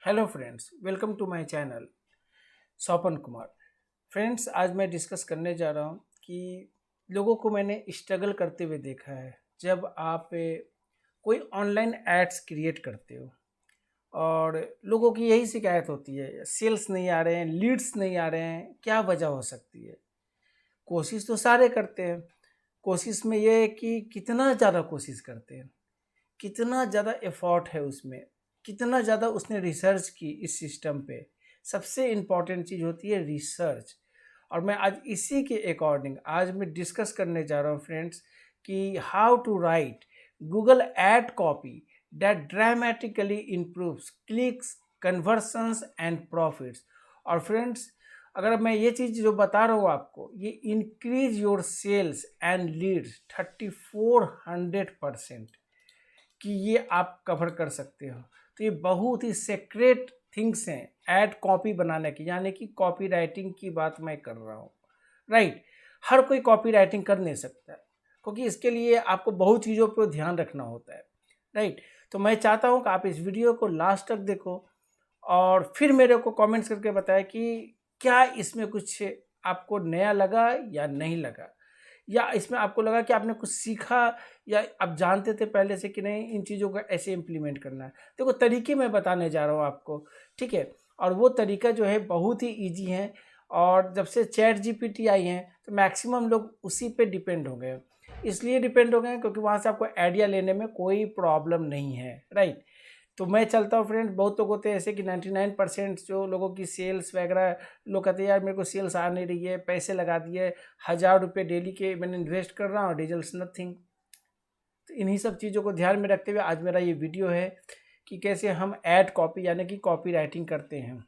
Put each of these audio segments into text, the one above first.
Hello friends, welcome to my channel Swapan Kumar. Friends, आज मैं discuss करने जा रहा हूँ कि लोगों को मैंने स्ट्रगल करते हुए देखा है। जब आप कोई ऑनलाइन एड्स क्रिएट करते हो और लोगों की यही शिकायत होती है, सेल्स नहीं आ रहे हैं, लीड्स नहीं आ रहे हैं, क्या वजह हो सकती है। कोशिश तो सारे करते हैं। कोशिश में ये है कि कितना ज़्यादा कोशिश करते हैं, कितना ज़्यादा एफर्ट है उसमें, कितना ज़्यादा उसने रिसर्च की इस सिस्टम पे। सबसे इम्पॉर्टेंट चीज़ होती है रिसर्च। और मैं आज इसी के अकॉर्डिंग आज मैं डिस्कस करने जा रहा हूँ फ्रेंड्स कि how to write Google ad copy that dramatically improves clicks, conversions and profits. और फ्रेंड्स, अगर मैं ये चीज़ जो बता रहा हूँ आपको, ये increase your sales and leads 3400% कि ये आप कवर कर सकते हो। तो ये बहुत ही सीक्रेट थिंग्स हैं एड कॉपी बनाने की, यानी कि कॉपी राइटिंग की बात मैं कर रहा हूँ। राइट। हर कोई कॉपी राइटिंग कर नहीं सकता है, क्योंकि इसके लिए आपको बहुत चीज़ों पर ध्यान रखना होता है। राइट। तो मैं चाहता हूँ कि आप इस वीडियो को लास्ट तक देखो और फिर मेरे को कमेंट्स करके बताएं कि क्या इसमें कुछ आपको नया लगा या नहीं लगा, या इसमें आपको लगा कि आपने कुछ सीखा, या आप जानते थे पहले से कि नहीं इन चीज़ों को ऐसे इम्प्लीमेंट करना है। देखो, तरीके मैं बताने जा रहा हूँ आपको, ठीक है। और वो तरीका जो है बहुत ही ईजी है। और जब से चैट जीपीटी आई है तो मैक्सिमम लोग उसी पे डिपेंड हो गए। इसलिए डिपेंड हो गए क्योंकि वहाँ से आपको आइडिया लेने में कोई प्रॉब्लम नहीं है। राइट। तो मैं चलता हूँ फ्रेंड्स। बहुत लोग होते हैं ऐसे कि 99% जो लोगों की सेल्स वगैरह, लोग कहते हैं यार मेरे को सेल्स आ नहीं रही है, पैसे लगा दिए, 1000 रुपये डेली के मैंने इन्वेस्ट कर रहा हूँ, रिजल्ट नथिंग। तो इन्हीं सब चीज़ों को ध्यान में रखते हुए आज मेरा ये वीडियो है कि कैसे हम ऐड कॉपी यानी कि कॉपी राइटिंग करते हैं।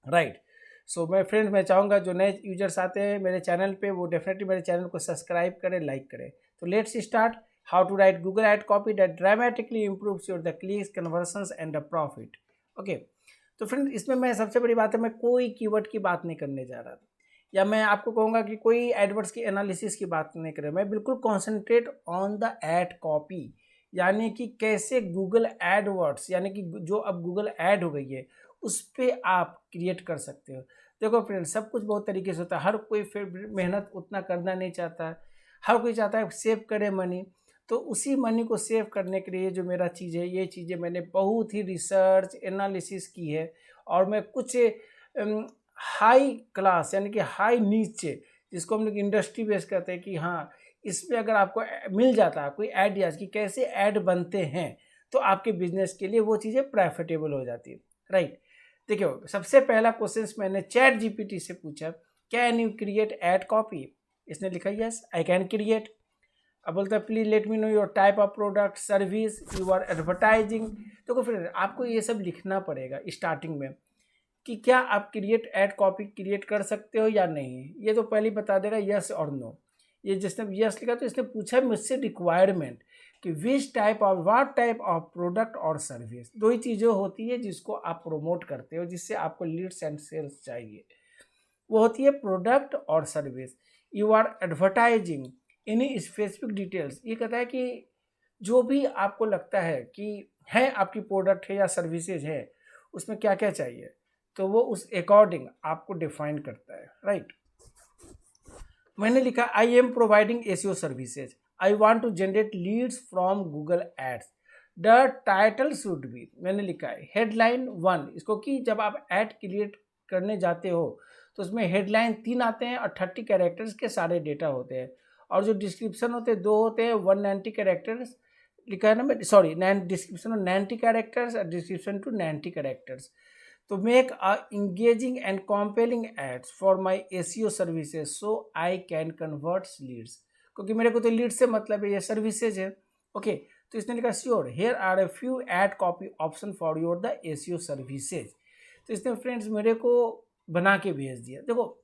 राइट। सो मैं फ्रेंड्स, मैं चाहूँगा जो नए यूजर्स आते हैं मेरे चैनल पे वो डेफिनेटली मेरे चैनल को सब्सक्राइब करें, लाइक करें। तो let's start. How to write Google ad copy that dramatically improves your the clicks, conversions and the profit. Okay. तो फ्रेंड्स, इसमें मैं सबसे बड़ी बात है, मैं कोई कीवर्ड की बात नहीं करने जा रहा, या मैं आपको कहूँगा कि कोई एडवर्ड्स की एनालिसिस की बात नहीं कर रहा। मैं बिल्कुल concentrate on the ad copy, यानी कि कैसे गूगल एडवर्ड्स यानी कि जो अब गूगल ऐड हो गई है उस पर आप क्रिएट कर सकते हो। देखो फ्रेंड्स, सब कुछ बहुत तरीके से होता है। हर कोई फिर मेहनत उतना करना नहीं चाहता है। हर कोई चाहता है सेव करे मनी। तो उसी मनी को सेव करने के लिए जो मेरा चीज़ है, ये चीज़ें मैंने बहुत ही रिसर्च एनालिसिस की है। और मैं कुछ हाई क्लास यानी कि हाई नीचे, जिसको हम लोग इंडस्ट्री बेस कहते हैं कि हाँ, इसमें अगर आपको मिल जाता है कोई आइडियाज़ कि कैसे ऐड बनते हैं तो आपके बिजनेस के लिए वो चीज़ें प्रॉफिटेबल हो जाती है। राइट। देखिए, सबसे पहला क्वेश्चन मैंने चैट जीपीटी से पूछा, can you create ad copy. इसने लिखा यस आई कैन क्रिएट। अब बोलता है please let me know your type of product service you are advertising. तो फिर आपको ये सब लिखना पड़ेगा स्टार्टिंग में कि क्या आप क्रिएट एड कॉपी क्रिएट कर सकते हो या नहीं। ये तो पहले ही बता देगा यस और नो। ये जिसने यस लिखा तो इसने पूछा मुझसे रिक्वायरमेंट कि which type of what type of product और सर्विस। दो ही चीज़ें होती है जिसको आप प्रमोट करते हो, जिससे आपको लीड्स एंड सेल्स चाहिए। वो होती है प्रोडक्ट और service. You are advertising any specific details. ये कहता है कि जो भी आपको लगता है कि है आपकी प्रोडक्ट है या सर्विसेज है, उसमें क्या क्या चाहिए, तो वो उस अकॉर्डिंग आपको डिफाइन करता है। राइट। मैंने लिखा I am providing SEO services, I want to generate leads from Google ads. The title should be, मैंने लिखा है हेडलाइन 1, इसको कि जब आप एड क्रिएट करने जाते हो तो उसमें हेडलाइन 3 आते हैं और 30 कैरेक्टर्स के सारे डेटा होते हैं। और जो डिस्क्रिप्शन होते हैं 2 होते हैं, 190 कैरेक्टर्स लिखा है ना, मैं सॉरी, डिस्क्रिप्शन ऑफ 90 कैरेक्टर्स और डिस्क्रिप्शन टू 90 कैरेक्टर्स। तो make a engaging and compelling ads for my SEO services so I can convert leads। क्योंकि मेरे को तो लीड से मतलब है, ये सर्विसेज है। ओके। तो इसने लिखा sure here are a few ad copy option for your the SEO services. तो इसने फ्रेंड्स मेरे को बना के भेज दिया। देखो,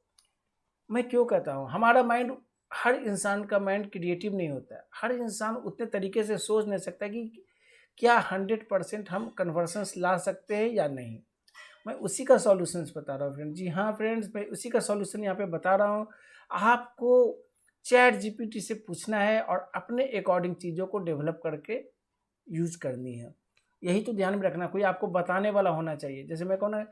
मैं क्यों कहता हूँ, हमारा माइंड, हर इंसान का माइंड क्रिएटिव नहीं होता है। हर इंसान उतने तरीके से सोच नहीं सकता कि क्या 100% हम कन्वर्सन्स ला सकते हैं या नहीं। मैं उसी का सॉल्यूशंस बता रहा हूँ फ्रेंड। जी हाँ फ्रेंड्स, मैं उसी का सॉल्यूशन यहाँ पे बता रहा हूँ। आपको चैट जीपीटी से पूछना है और अपने अकॉर्डिंग चीज़ों को डेवलप करके यूज करनी है। यही तो ध्यान में रखना, कोई आपको बताने वाला होना चाहिए। जैसे मैं कहूँ ना,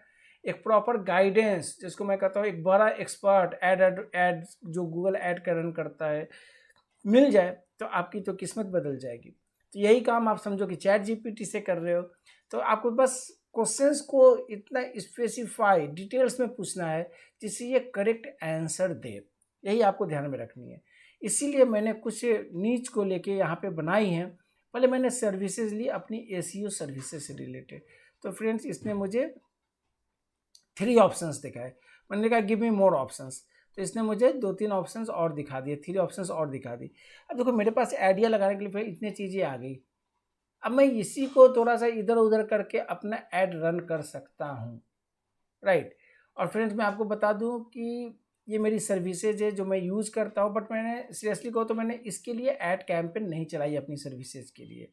एक प्रॉपर गाइडेंस, जिसको मैं कहता हूँ एक बड़ा एक्सपर्ट एड जो गूगल ऐड का रन करता है, मिल जाए तो आपकी तो किस्मत बदल जाएगी। तो यही काम आप समझो कि चैट जीपीटी से कर रहे हो। तो आपको बस क्वेश्चंस को इतना स्पेसिफाई डिटेल्स में पूछना है जिससे ये करेक्ट आंसर दे, यही आपको ध्यान में रखनी है। इसीलिए मैंने कुछ नीच को लेके यहाँ पे बनाई हैं। पहले मैंने सर्विसेज ली अपनी एसीओ सर्विसेज से रिलेटेड। तो फ्रेंड्स, इसने मुझे 3 ऑप्शंस दिखाए। मैंने कहा गिव मी मोर ऑप्शंस, तो इसने मुझे 2-3 ऑप्शंस और दिखा दिए, 3 ऑप्शंस और दिखा दी। अब देखो मेरे पास आइडिया लगाने के लिए फिर इतनी चीज़ें आ गई। अब मैं इसी को थोड़ा सा इधर उधर करके अपना ऐड रन कर सकता हूँ, राइट। और फ्रेंड्स, मैं आपको बता दूँ कि ये मेरी सर्विसेज है जो मैं यूज़ करता हूँ, बट मैंने सीरियसली कहो तो मैंने इसके लिए ऐड कैंपेन नहीं चलाई अपनी सर्विसेज के लिए,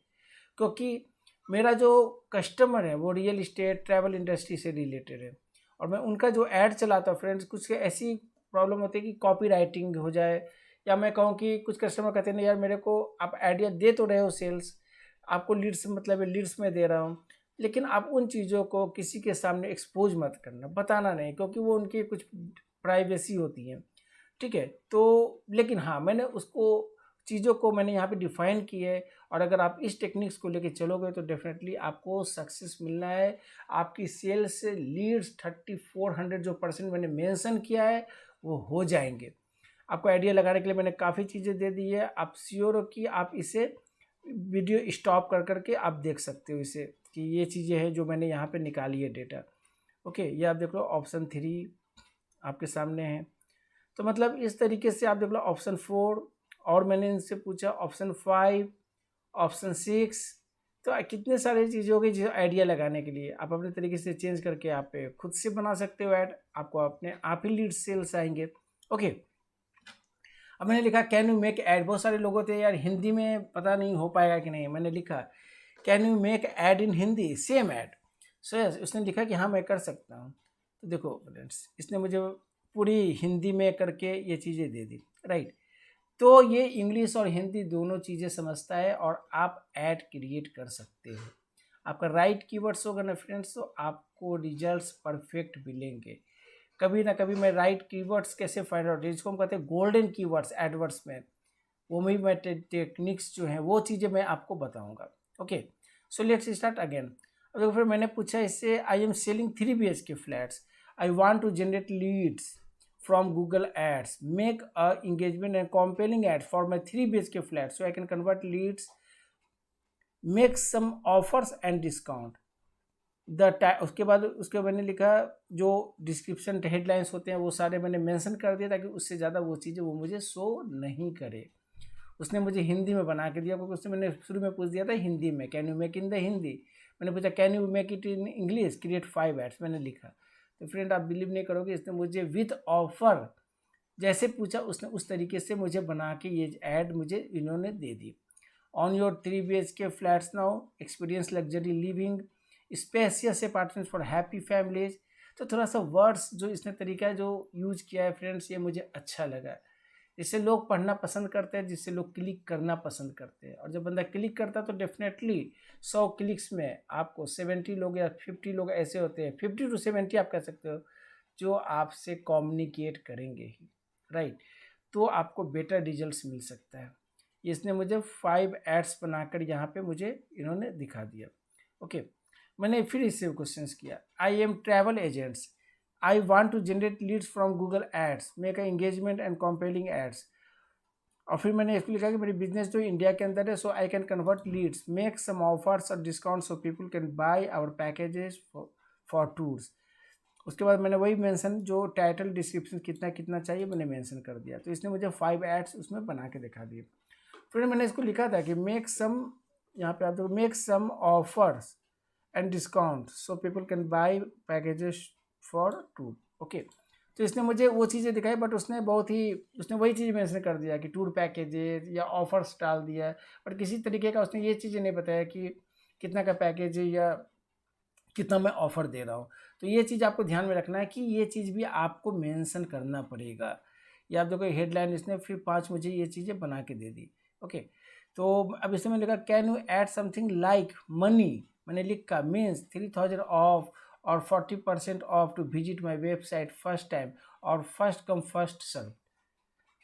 क्योंकि मेरा जो कस्टमर है वो रियल इस्टेट ट्रैवल इंडस्ट्री से रिलेटेड है। और मैं उनका जो ऐड चलाता हूँ फ्रेंड्स, कुछ ऐसी प्रॉब्लम होती है कि कॉपी राइटिंग हो जाए, या मैं कहूँ कि कुछ कस्टमर कहते हैं नहीं यार मेरे को आप आइडिया दे तो रहे हो, सेल्स आपको लीड्स मतलब लीड्स में दे रहा हूँ, लेकिन आप उन चीज़ों को किसी के सामने एक्सपोज मत करना, बताना नहीं, क्योंकि वो उनकी कुछ प्राइवेसी होती है, ठीक है। तो लेकिन हाँ, मैंने उसको चीज़ों को मैंने यहाँ पे डिफाइन की है, और अगर आप इस टेक्निक्स को लेके चलोगे तो डेफिनेटली आपको सक्सेस मिलना है। आपकी सेल्स से लीड्स 3400 जो % मैंने मेंशन किया है वो हो जाएंगे। आपको आइडिया लगाने के लिए मैंने काफ़ी चीज़ें दे दी है। आप श्योर हो कि आप इसे वीडियो स्टॉप कर करके आप देख सकते हो इसे, कि ये चीज़ें हैं जो मैंने यहाँ पे निकाली है डेटा। ओके, ये आप देख लो ऑप्शन 3 आपके सामने है। तो मतलब इस तरीके से आप देख लो ऑप्शन 4, और मैंने इनसे पूछा ऑप्शन 5, ऑप्शन 6। तो कितने सारे चीज़ें हो गई जो आइडिया लगाने के लिए आप अपने तरीके से चेंज करके आप खुद से बना सकते हो ऐड, आपको अपने आप ही लीड सेल्स आएंगे। ओके, अब मैंने लिखा कैन यू मेक ऐड। बहुत सारे लोग होते हैं यार हिंदी में पता नहीं हो पाएगा कि नहीं, मैंने लिखा can you make add in Hindi same add. So yes, उसने लिखा कि हाँ मैं कर सकता हूँ। तो देखो फ्रेंड्स, इसने मुझे पूरी हिंदी में करके ये चीज़ें दे दी, राइट। तो ये इंग्लिश और हिंदी दोनों चीज़ें समझता है और आप ऐड क्रिएट कर सकते हो। आपका राइट कीवर्ड्स होगा ना फ्रेंड्स, तो आपको रिजल्ट्स परफेक्ट मिलेंगे। कभी ना कभी मैं राइट कीवर्ड्स कैसे फाइंड आउट, जिसको हम कहते हैं गोल्डन कीवर्ड्स एडवर्ड्स में, वो भी मैं टेक्निक्स जो हैं वो चीज़ें मैं आपको बताऊंगा। Okay, so let's start again. अब देखो फिर मैंने पूछा इससे, I am selling 3 BHK flats, I want to generate leads from Google Ads, make a engagement and compelling ads for my 3 BHK flat so I can convert leads, make some offers and discount उसके बाद उसके मैंने लिखा जो description headlines होते हैं वो सारे मैंने मेंशन कर दिया ताकि उससे ज़्यादा वो चीज़ें वो मुझे शो नहीं करे। उसने मुझे हिंदी में बना के दिया, क्योंकि उसने मैंने शुरू में पूछ दिया था हिंदी में, can you make in the Hindi. मैंने पूछा can you make it in English, create 5 ads, मैंने लिखा। तो फ्रेंड आप बिलीव नहीं करोगे, इसने मुझे विथ ऑफर जैसे पूछा उसने उस तरीके से मुझे बना के ये ऐड मुझे इन्होंने दे दी। On your 3 BHK flats now, experience luxury living, spacious apartments for happy families. तो थोड़ा सा वर्ड्स जो इसने तरीका जो यूज किया है फ्रेंड्स, ये मुझे अच्छा लगा। जिससे लोग पढ़ना पसंद करते हैं, जिससे लोग क्लिक करना पसंद करते हैं, और जब बंदा क्लिक करता है तो डेफिनेटली 100 क्लिक्स में आपको 70 लोग या 50 लोग ऐसे होते हैं, 50 to 70 आप कह सकते हो, जो आपसे कम्युनिकेट करेंगे ही, राइट। तो आपको बेटर रिजल्ट्स मिल सकता है। इसने मुझे 5 एड्स बनाकर यहाँ पे मुझे इन्होंने दिखा दिया। ओके, मैंने फिर इससे क्वेश्चन किया, I am travel agents, I want to generate leads from Google ads, make a engagement and compelling ads. और फिर मैंने इसको लिखा कि मेरी बिजनेस जो इंडिया के अंदर है, so I can convert leads, make some offers और discount so people can buy our packages for tours. उसके बाद मैंने वही मेंशन जो टाइटल डिस्क्रिप्शन कितना कितना चाहिए मैंने मेंशन कर दिया। तो इसने मुझे 5 एड्स उसमें बना के दिखा दिए। फिर मैंने इसको लिखा था कि मेक सम, यहाँ पे आप देखो, make some offers and discount so people can buy packages for tour. Okay, तो इसने मुझे वो चीज़ें दिखाई, बट उसने वही चीज़ मेंशन कर दिया कि टूर पैकेजेस या ऑफर्स डाल दिया, बट किसी तरीके का उसने ये चीज़ें नहीं बताया कि कितना का पैकेज है या कितना मैं ऑफ़र दे रहा हूँ। तो ये चीज़ आपको ध्यान में रखना है कि ये चीज़ भी आपको मेंशन करना पड़ेगा। ये आप देखो हेडलाइन इसने फिर 5 मुझे ये चीज़ें बना के दे दी। ओके, तो अब इसमें मैंने लिखा can you add something like money, मैंने लिखा मीन्स 3000 ऑफ और 40% off to visit my website first time और फर्स्ट कम फर्स्ट सर्व।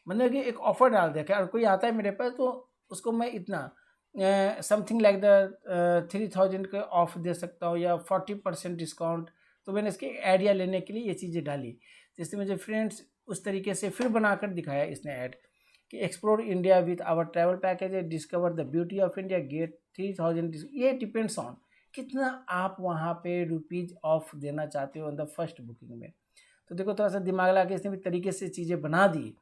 मतलब कि एक ऑफर डाल दिया कि अगर कोई आता है मेरे पास तो उसको मैं इतना समथिंग लाइक द 3000 के ऑफ दे सकता हूँ या 40% डिस्काउंट। तो मैंने इसके आइडिया लेने के लिए ये चीज़ें डाली, जिससे मुझे फ्रेंड्स उस तरीके से फिर बनाकर दिखाया इसने ऐड कि explore India with our travel package, discover the beauty of India, get 3000। ये डिपेंड्स ऑन कितना आप वहाँ पे रुपीज़ ऑफ देना चाहते हो ऑन द फर्स्ट बुकिंग में। तो देखो थोड़ा सा दिमाग लगा के इसने भी तरीके से चीज़ें बना दी।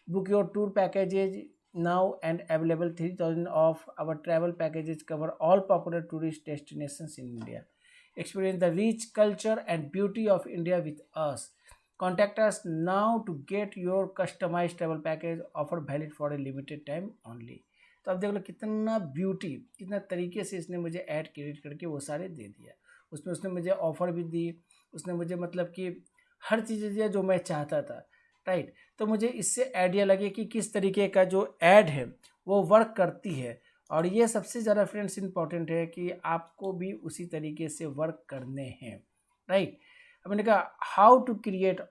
Book your tour packages now and available 3000 of our travel packages cover all popular tourist destinations in India. Experience the rich culture and beauty of India with us. Contact us now to get your customized travel package offer valid for a limited time only. तो अब देख लो कितना beauty, कितना तरीके से इसने मुझे add create करके वो सारे दे दिया। उसमें उसने मुझे ऑफ़र भी दी, उसने मुझे मतलब कि हर चीज़ दिया जो मैं चाहता था, राइट। तो मुझे इससे आइडिया लगे कि किस तरीके का जो ऐड है वो वर्क करती है। और ये सबसे ज़्यादा फ्रेंड्स इंपॉर्टेंट है कि आपको भी उसी तरीके से वर्क करने हैं, राइट। अब मैंने कहा how to create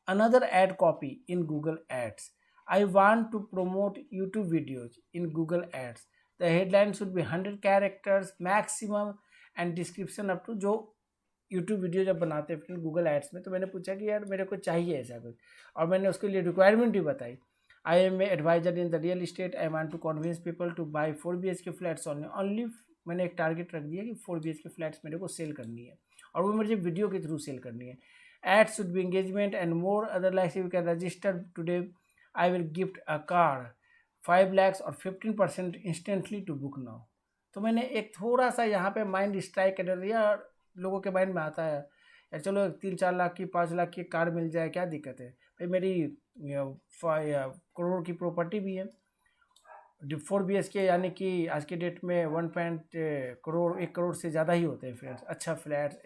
another ad copy in Google ads. I want to promote YouTube videos in Google ads. The headline should be 100 characters maximum and description up to, जो यूट्यूब वीडियो जब बनाते हैं फिर Google ads में, तो मैंने पूछा कि यार मेरे को चाहिए ऐसा कुछ, और मैंने उसके लिए रिक्वायरमेंट भी बताई। I am a advisor in the real estate, I want to convince people to buy 4 BHK flats only. मैंने एक टारगेट रख दिया कि 4 BHK फ्लैट्स मेरे को सेल करनी है और वो मुझे वीडियो के थ्रू सेल करनी है। Ads should be engagement and more other likes, you can register today, I will gift a car 5 lakhs और 15% इंस्टेंटली टू बुक नाउ। तो मैंने एक थोड़ा सा यहाँ पे माइंड स्ट्राइक कर दिया। लोगों के माइंड में आता है यार चलो 3-4 लाख की 5 लाख की कार मिल जाए, क्या दिक्कत है भाई, मेरी करोड़ की प्रॉपर्टी भी है। 4 BHK यानी कि आज के डेट में 1 करोड़ से ज़्यादा ही होते हैं फ्रेंड्स। अच्छा फ्लैट,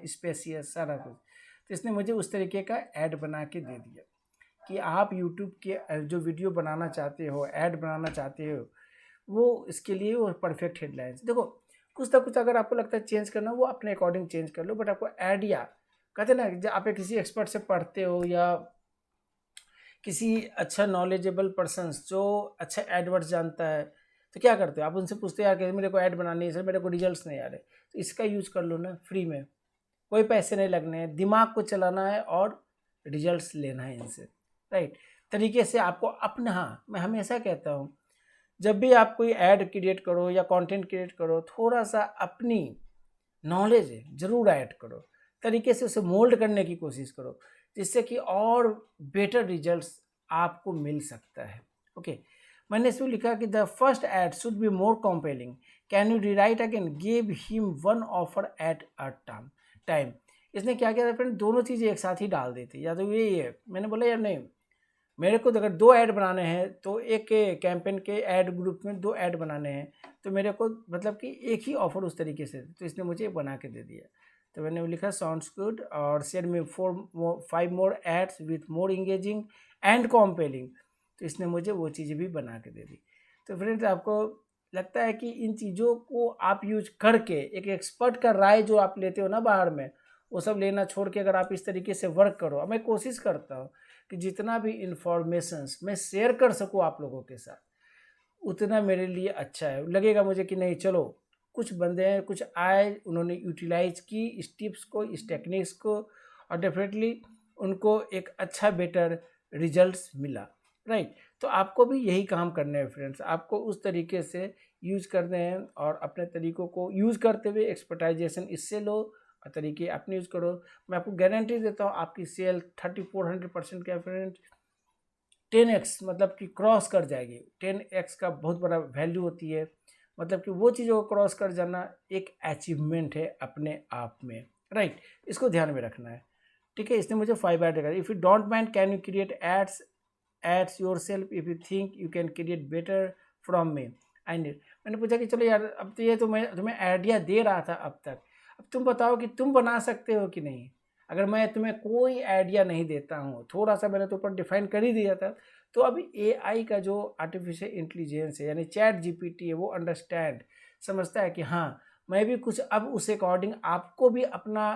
स्पेसियस, सारा कुछ। तो इसने मुझे उस तरीके का ऐड बना के दे दिया कि आप यूट्यूब के जो वीडियो बनाना चाहते हो, ऐड बनाना चाहते हो, वो इसके लिए वो परफेक्ट हेडलाइंस। देखो कुछ ना कुछ अगर आपको लगता है चेंज करना, वो अपने अकॉर्डिंग चेंज कर लो, बट आपको आइडिया, कहते हैं ना जब आप किसी एक्सपर्ट से पढ़ते हो या किसी अच्छा नॉलेजेबल पर्सन्स जो अच्छा एडवर्ड्स जानता है, तो क्या करते हो आप उनसे पूछते हैं यार कि मेरे को ऐड बनानी है सर, मेरे को रिजल्ट्स नहीं आ रहे, तो इसका यूज कर लो ना, फ्री में, कोई पैसे नहीं लगने हैं, दिमाग को चलाना है और रिजल्ट्स लेना है इनसे, राइट। तरीके से आपको अपना, हाँ मैं हमेशा कहता हूँ जब भी आप कोई ऐड क्रिएट करो या कंटेंट क्रिएट करो, थोड़ा सा अपनी नॉलेज है ज़रूर ऐड करो, तरीके से उसे मोल्ड करने की कोशिश करो, जिससे कि और बेटर रिजल्ट्स आपको मिल सकता है। ओके, मैंने इसमें लिखा कि the first ad should be more compelling, can you rewrite again, give him one offer at a time. इसने क्या किया था फ्रेंड, दोनों चीज़ें एक साथ ही डाल दी थी। या तो ये है, मैंने बोला यार नहीं, मेरे को अगर 2 ऐड बनाने हैं तो एक कैंपेन के ऐड ग्रुप में 2 ऐड बनाने हैं, तो मेरे को मतलब कि एक ही ऑफर उस तरीके से, तो इसने मुझे बना के दे दिया। तो मैंने वो लिखा साउंड्स गुड और send me 5 more ads with more engaging and compelling. तो इसने मुझे वो चीज़ें भी बना के दे दी। तो फ्रेंड्स आपको लगता है कि इन चीज़ों को आप यूज करके एक एक्सपर्ट का राय जो आप लेते हो ना बाहर में, वो सब लेना छोड़ के अगर आप इस तरीके से वर्क करो, अब मैं कोशिश करता हूँ कि जितना भी इंफॉर्मेशंस मैं शेयर कर सकूँ आप लोगों के साथ, उतना मेरे लिए अच्छा है। लगेगा मुझे कि नहीं चलो कुछ बंदे हैं, कुछ आए, उन्होंने यूटिलाइज की इस टिप्स को, इस टेक्निक्स को, और डेफिनेटली उनको एक अच्छा बेटर रिजल्ट्स मिला, राइट। तो आपको भी यही काम करने हैं फ्रेंड्स, आपको उस तरीके से यूज़ करने हैं और अपने तरीकों को यूज़ करते हुए एक्सपर्टाइजेशन इससे लो और तरीके अपने यूज़ करो। मैं आपको गारंटी देता हूँ आपकी सेल 3400% का फ्रेंड्स 10x मतलब कि क्रॉस कर जाएगी। 10x का बहुत बड़ा वैल्यू होती है, मतलब कि वो चीज़ों को क्रॉस कर जाना एक अचीवमेंट है अपने आप में, राइट। इसको ध्यान में रखना है, ठीक है। इसने मुझे 5 ऐड करा। If you don't mind can you create ads yourself, if you think you can create better from me I need. मैंने पूछा कि चलो यार अब तो ये तो मैं तुम्हें आइडिया दे रहा था अब तक, अब तुम बताओ कि तुम बना सकते हो कि नहीं। अगर मैं तुम्हें कोई आइडिया नहीं देता हूँ, थोड़ा सा मैंने तो ऊपर डिफाइन कर ही दिया था, तो अभी एआई का जो आर्टिफिशियल इंटेलिजेंस है यानी चैट जीपीटी है, वो अंडरस्टैंड समझता है कि हाँ मैं भी कुछ अब उस अकॉर्डिंग आपको भी अपना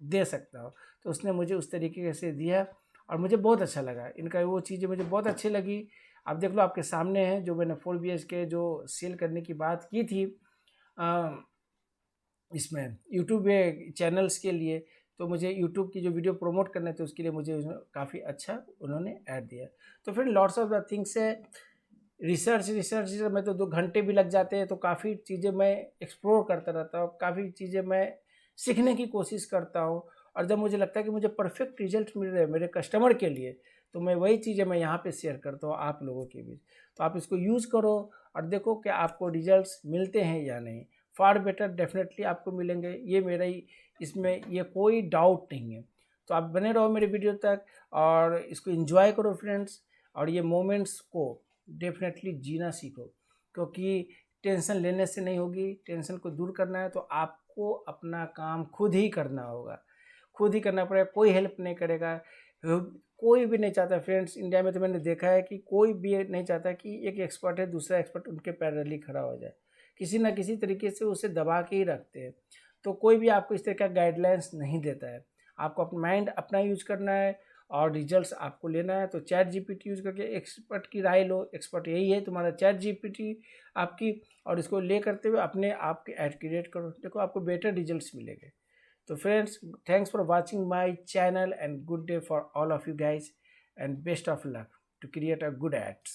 दे सकता हूँ। तो उसने मुझे उस तरीके से दिया और मुझे बहुत अच्छा लगा। इनका वो चीज़ें मुझे बहुत अच्छी लगी। आप देख लो, आपके सामने है जो मैंने 4 BHK जो सेल करने की बात की थी इसमें यूट्यूब चैनल्स के लिए, तो मुझे यूट्यूब की जो वीडियो प्रमोट करने थे उसके लिए मुझे काफ़ी अच्छा उन्होंने ऐड दिया। तो फिर लॉट्स ऑफ द थिंग्स है, रिसर्च में तो 2 घंटे भी लग जाते हैं। तो काफ़ी चीज़ें मैं एक्सप्लोर करता रहता हूँ, काफ़ी चीज़ें मैं सीखने की कोशिश करता हूँ। और जब मुझे लगता है कि मुझे परफेक्ट रिजल्ट मिल रहे हैं मेरे कस्टमर के लिए, तो मैं वही चीज़ें मैं यहाँ पे शेयर करता हूँ आप लोगों के बीच। तो आप इसको यूज़ करो और देखो कि आपको रिजल्ट्स मिलते हैं या नहीं। फार बेटर डेफिनेटली आपको मिलेंगे, ये मेरा ही इसमें ये कोई डाउट नहीं है। तो आप बने रहो मेरे वीडियो तक और इसको एंजॉय करो फ्रेंड्स, और ये मोमेंट्स को डेफिनेटली जीना सीखो, क्योंकि टेंशन लेने से नहीं होगी। टेंशन को दूर करना है तो आपको अपना काम खुद ही करना होगा, खुद ही करना पड़ेगा, कोई हेल्प नहीं करेगा। कोई भी नहीं चाहता फ्रेंड्स, इंडिया में तो मैंने देखा है कि कोई भी नहीं चाहता कि एक एक्सपर्ट है दूसरा एक्सपर्ट उनके पैरेलली खड़ा हो जाए, किसी ना किसी तरीके से उसे दबा के ही रखते हैं। तो कोई भी आपको इस तरह का गाइडलाइंस नहीं देता है। आपको अपना माइंड अपना यूज करना है और रिजल्ट्स आपको लेना है। तो चैट जीपीटी यूज करके एक्सपर्ट की राय लो, एक्सपर्ट यही है तुम्हारा चैट जीपीटी आपकी, और इसको ले करते हुए अपने आप के ऐड क्रिएट करो, देखो आपको बेटर रिजल्ट्स मिलेंगे। तो friends, thanks for watching my channel and good day for all of you guys, and best of luck to create a good ads.